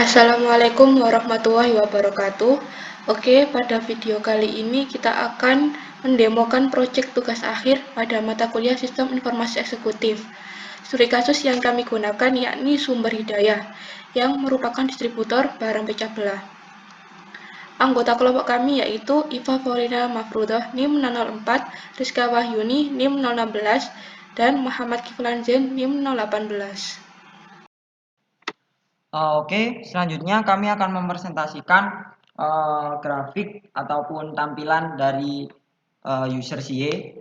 Assalamualaikum warahmatullahi wabarakatuh. Oke, pada video kali ini kita akan mendemokan proyek tugas akhir pada mata kuliah Sistem Informasi Eksekutif. Studi kasus yang kami gunakan yakni Sumber Hidayah, yang merupakan distributor barang pecah belah. Anggota kelompok kami yaitu Iva Faurina Mafrudah NIM 004, Rizka Wahyuni NIM 016, dan Muhammad Kiflan Zain NIM 018. Oke, selanjutnya kami akan mempresentasikan grafik ataupun tampilan dari user CY.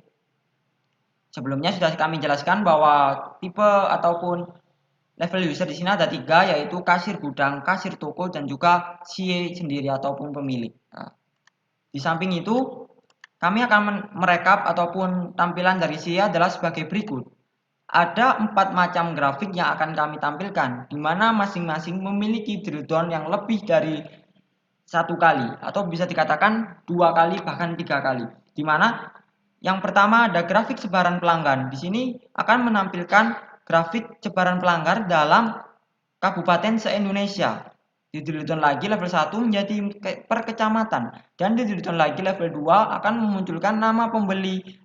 Sebelumnya sudah kami jelaskan bahwa tipe ataupun level user di sini ada 3, yaitu kasir gudang, kasir toko, dan juga CY sendiri ataupun pemilik. Nah, di samping itu, kami akan merekap ataupun tampilan dari CY adalah sebagai berikut. Ada 4 macam grafik yang akan kami tampilkan, di mana masing-masing memiliki drill down yang lebih dari 1 kali, atau bisa dikatakan 2 kali bahkan 3 kali. Di mana yang pertama ada grafik sebaran pelanggan. Di sini akan menampilkan grafik sebaran pelanggan dalam kabupaten se-Indonesia. Di drill down lagi level 1 menjadi per kecamatan, dan di drill down lagi level 2 akan memunculkan nama pembeli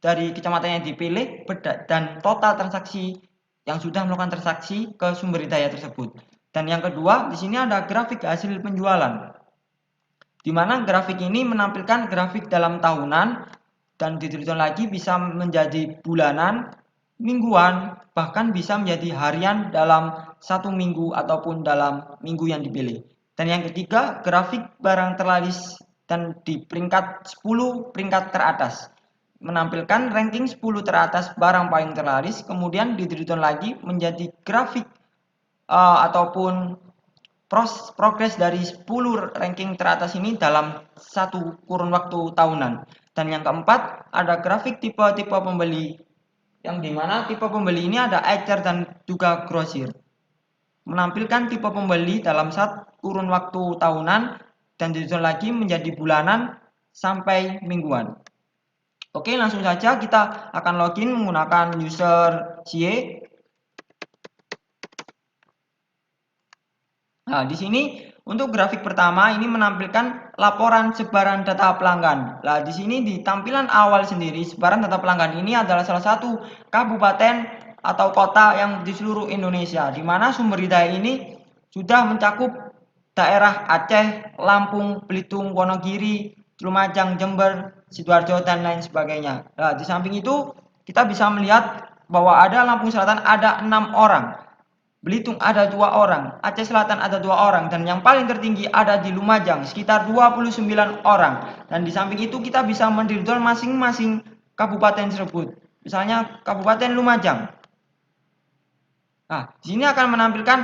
dari kecamatan yang dipilih dan total transaksi yang sudah melakukan transaksi ke sumber daya tersebut. Dan yang kedua, di sini ada grafik hasil penjualan, di mana grafik ini menampilkan grafik dalam tahunan, dan dituliskan lagi bisa menjadi bulanan, mingguan, bahkan bisa menjadi harian dalam 1 minggu ataupun dalam minggu yang dipilih. Dan yang ketiga, grafik barang terlaris dan di peringkat 10 peringkat teratas, menampilkan ranking 10 teratas barang paling terlaris. Kemudian dituliskan lagi menjadi grafik ataupun progres dari 10 ranking teratas ini dalam satu kurun waktu tahunan. Dan yang keempat, ada grafik tipe-tipe pembeli, yang dimana tipe pembeli ini ada ecer dan juga grosir, menampilkan tipe pembeli dalam satu kurun waktu tahunan, dan disusun lagi menjadi bulanan sampai mingguan. Oke, langsung saja kita akan login menggunakan user CY. Nah, di sini untuk grafik pertama ini menampilkan laporan sebaran data pelanggan. Nah, di sini di tampilan awal sendiri, sebaran data pelanggan ini adalah salah satu kabupaten atau kota yang di seluruh Indonesia, di mana sumber daya ini sudah mencakup daerah Aceh, Lampung, Belitung, Wonogiri, Lumajang, Jember, Sidoarjo, dan lain sebagainya. Nah, di samping itu kita bisa melihat bahwa ada Lampung Selatan ada 6 orang, Belitung ada 2 orang, Aceh Selatan ada 2 orang, dan yang paling tertinggi ada di Lumajang sekitar 29 orang. Dan di samping itu kita bisa mendirikan masing-masing kabupaten tersebut. Misalnya Kabupaten Lumajang. Nah, di sini akan menampilkan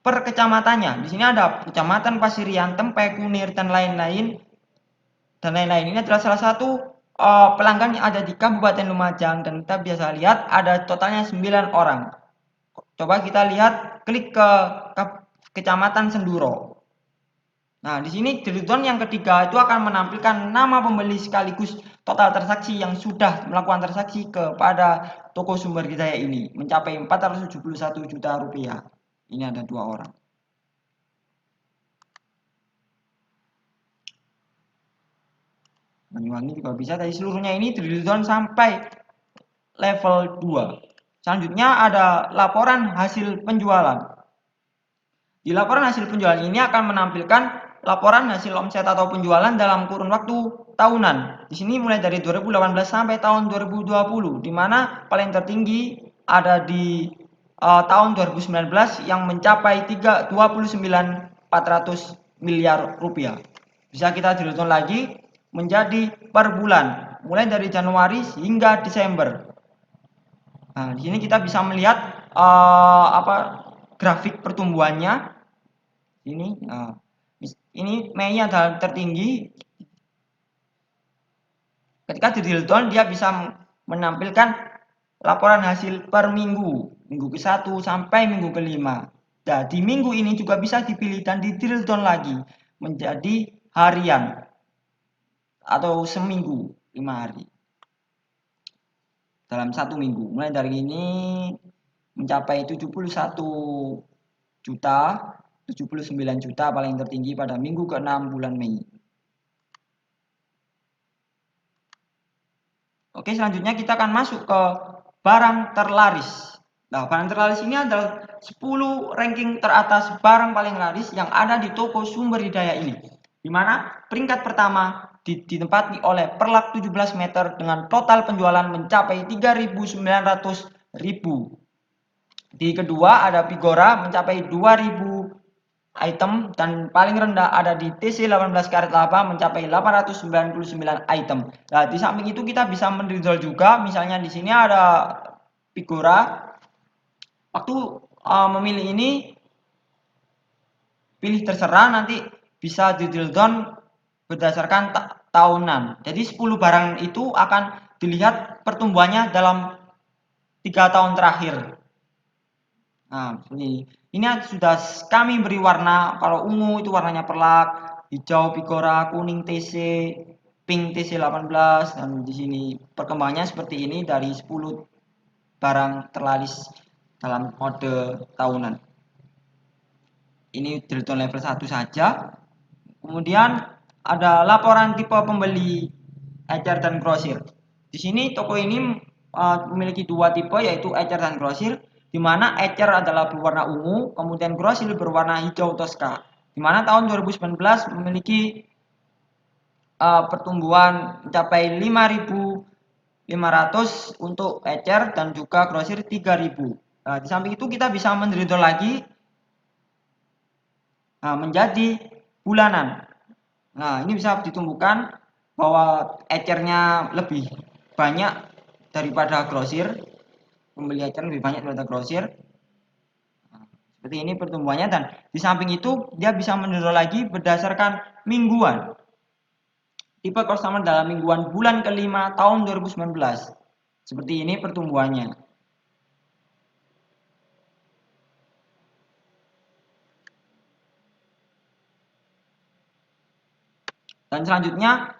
per kecamatannya. Di sini ada Kecamatan Pasirian, Tempe, Kunir, dan lain-lain. Dan lain-lain ini adalah salah satu pelanggan yang ada di Kabupaten Lumajang, dan kita bisa lihat ada totalnya 9 orang. Coba kita lihat, klik ke Kecamatan Senduro. Nah, di sini drill yang ketiga itu akan menampilkan nama pembeli sekaligus total transaksi yang sudah melakukan transaksi kepada toko sumber hidayah ini mencapai 471 juta rupiah. Ini ada 2 orang. Banyuwangi juga bisa, dari seluruhnya ini drill sampai level 2. Selanjutnya ada laporan hasil penjualan. Di laporan hasil penjualan ini akan menampilkan laporan hasil omset atau penjualan dalam kurun waktu tahunan. Di sini mulai dari 2018 sampai tahun 2020, di mana paling tertinggi ada di tahun 2019 yang mencapai 29.400 miliar rupiah. Bisa kita dihitung lagi menjadi per bulan, mulai dari Januari hingga Desember. Nah, di sini kita bisa melihat grafik pertumbuhannya. Ini Mei adalah tertinggi. Ketika di drill down dia bisa menampilkan laporan hasil per minggu, minggu ke-1 sampai minggu ke-5. Nah, di minggu ini juga bisa dipilih dan di drill down lagi menjadi harian atau seminggu, 5 hari dalam 1 minggu. Mulai dari ini mencapai 71 juta 79 juta paling tertinggi pada minggu ke-6 bulan Mei. Oke, selanjutnya kita akan masuk ke barang terlaris. Nah, barang terlaris ini adalah 10 ranking teratas barang paling laris yang ada di toko sumber daya ini. Di mana peringkat pertama ditempati oleh Perlak 17 meter dengan total penjualan mencapai 3.900.000. Di kedua ada Pigora mencapai 2.000 item, dan paling rendah ada di TC 18 karet laba mencapai 899 item. Nah, di samping itu kita bisa mendrill juga, misalnya di sini ada Pigora. Waktu memilih ini pilih terserah, nanti bisa di drill down berdasarkan tahunan. Jadi 10 barang itu akan dilihat pertumbuhannya dalam 3 tahun terakhir. Nah, ini sudah kami beri warna. Kalau ungu itu warnanya Perlak, hijau Pigora, kuning TC, pink TC 18, dan di sini perkembangannya seperti ini dari 10 barang terlaris dalam mode tahunan. Ini drill down level 1 saja. Kemudian ada laporan tipe pembeli ecer dan grosir. Di sini toko ini memiliki 2 tipe, yaitu ecer dan grosir, di mana ecer adalah berwarna ungu, kemudian grosir berwarna hijau toska. Di mana tahun 2019 memiliki pertumbuhan mencapai 5.500 untuk ecer dan juga grosir 3.000. Nah, di samping itu kita bisa mendrill lagi menjadi bulanan. Nah, ini bisa ditumbuhkan bahwa ecernya lebih banyak daripada grosir, pembeli ecer lebih banyak daripada grosir. Seperti ini pertumbuhannya, dan di samping itu dia bisa mendrill lagi berdasarkan mingguan. Tipe customer dalam mingguan bulan kelima tahun 2019. Seperti ini pertumbuhannya. Dan selanjutnya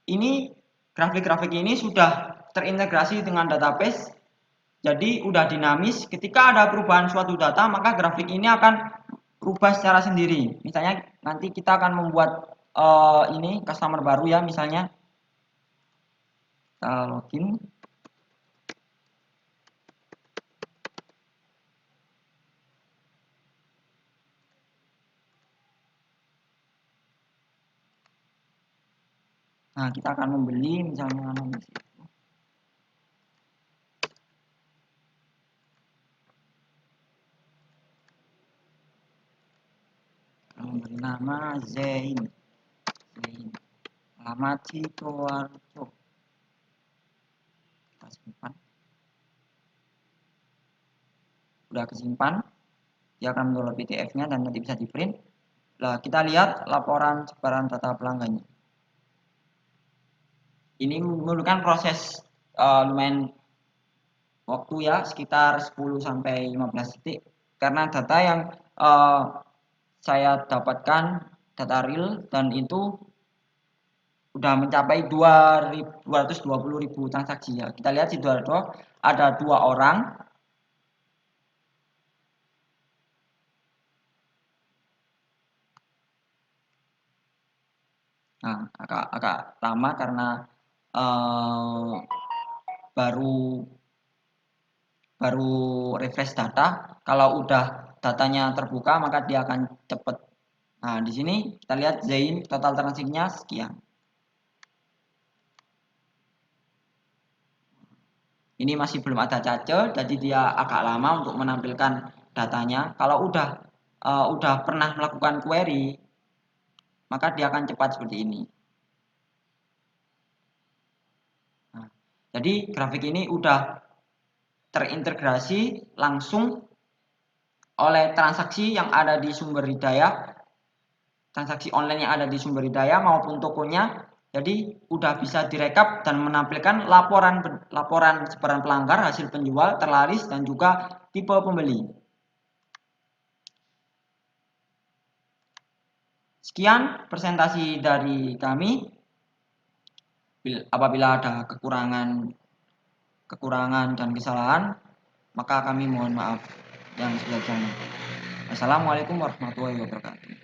ini grafik-grafik ini sudah terintegrasi dengan database. Jadi udah dinamis, ketika ada perubahan suatu data maka grafik ini akan berubah secara sendiri. Misalnya nanti kita akan membuat ini customer baru ya, misalnya kita login. Nah, kita akan membeli misalnya memberi nama Zain. Alamat Sidoarjo. Kita simpan. Udah kesimpan, dia akan mendownload PDF-nya dan nanti bisa di print. Nah, kita lihat laporan sebaran data pelanggannya. Ini memerlukan proses lumayan waktu ya, sekitar 10 sampai 15 detik, karena data yang saya dapatkan data real dan itu udah mencapai 220.000 transaksi ya. Kita lihat Sidoarjo ada 2 orang. Nah, agak lama karena baru refresh data. Kalau udah datanya terbuka maka dia akan cepat. Nah, di sini kita lihat Zain total transaksinya sekian. Ini masih belum ada cache, jadi dia agak lama untuk menampilkan datanya. Kalau udah pernah melakukan query, maka dia akan cepat seperti ini. Nah, jadi grafik ini udah terintegrasi langsung oleh transaksi yang ada di sumber daya, transaksi online yang ada di sumber daya maupun tokonya. Jadi udah bisa direkap dan menampilkan laporan sebaran pelanggar, hasil penjual, terlaris, dan juga tipe pembeli. Sekian presentasi dari kami. Apabila ada kekurangan dan kesalahan, maka kami mohon maaf. yang sebelumnya. Assalamualaikum warahmatullahi wabarakatuh.